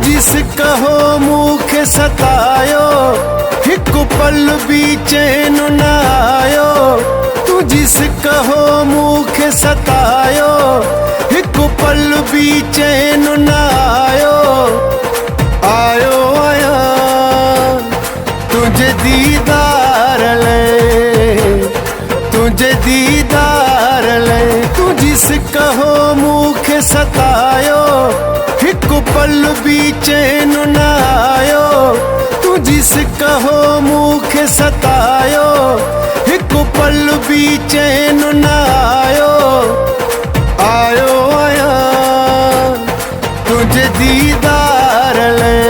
जिस कहो मूंखे सतायो, हिकु पल भी चैन न आयो। तू जिस कहो मूंखे सतायो, हिकु पल भी चैन न आयो। आयो आया तुझे दीदार ले, तुझे दीदार ले। तू जिस कहो मूंखे सतायो, हिकु पल भी चैन न आयो। तू जिस कहो मूंखे सतायो, हिकु पल भी चैन न आयो। आयो आया तुझे दीदार ले,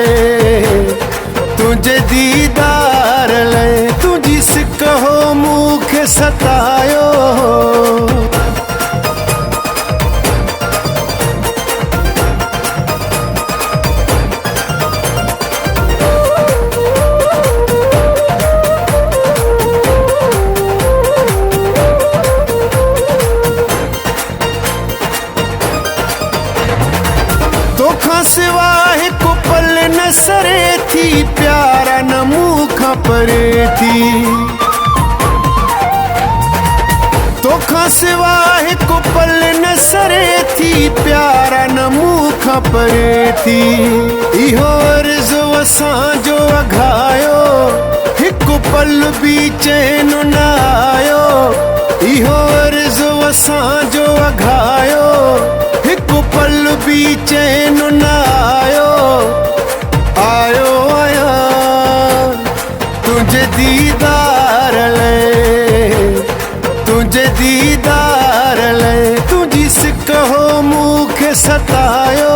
तुझे दीदार ले। तू जिस कहो मूंखे सतायो। तोखा सिवा हिकु पल न सरे थी, प्यारा न मूंखां परे थी। तोखा सिवा हिकु पल न सरे थी, प्यारा न मूंखां परे थी। इहो अर्ज़ु असांजो अघायो, हिकु पल भी चैन न आयो। इहो अर्ज़ु असांजो अघायो, हिकु पल भी चैन न आयो। आयो आया तुझे दीदार ले, तुझे दीदार ले। तू जिस कहो मूंखे सतायो।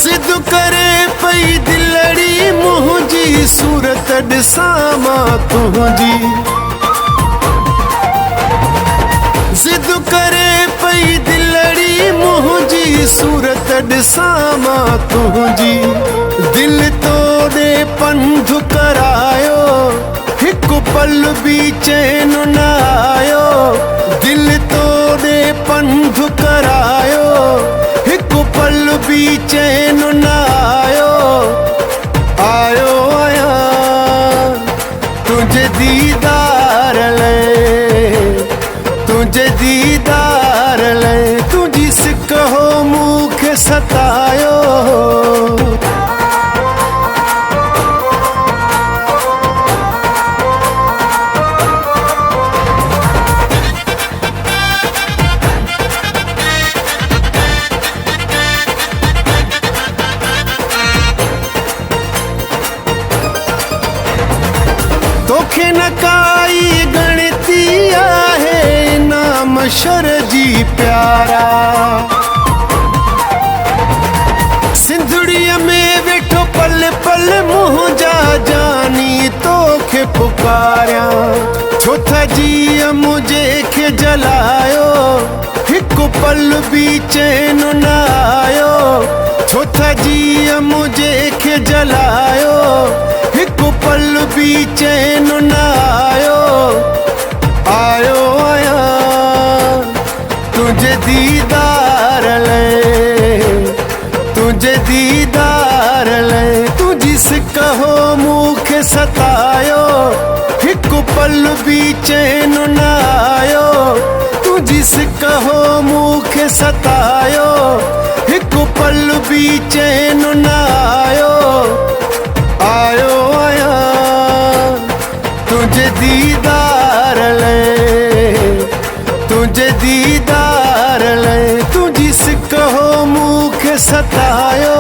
ज़िद करे पई दिलड़ी मुंहिंजी, सूरत ॾिसां मां तुंहिंजी। ज़िद करे पई दिलड़ी मुंहिंजी, सूरत ॾिसां मां तुंहिंजी। दिल तोड़े पंध करायो, हिकु पल भी चैन न आयो। दिल तोड़े पंध करायो, हिकु पल भी चैन न आयो। आयो आया तुझे दीदार ले, तुझे दीदार ले। तू जिस कहो मूंखे सतायो। तोखे न काई गणती आहे, नाम शर जी प्यारा। सिंधड़ीअ में वेठो पल पल मुंहिंजा जानी, तोखे पुकारियां। छो त जीअ मुझे खे जलायो, हिकु पल भी चैन न आयो। छो त जीअ मुझे खे जलायो, हिकु पल भी चैन न आयो। आयो आया तुझे दीदार ले, तुझे दीदार ले। तू जिस कहो मूंखे सतायो, हिकु पल भी चैन न आयो। तू जिस कहो मूंखे सतायो, हिकु पल भी चैन न आयो। आयो आया तुझे दीदार ले, तुझे दीदार ले। तू जिस कहो मूंखे सतायो।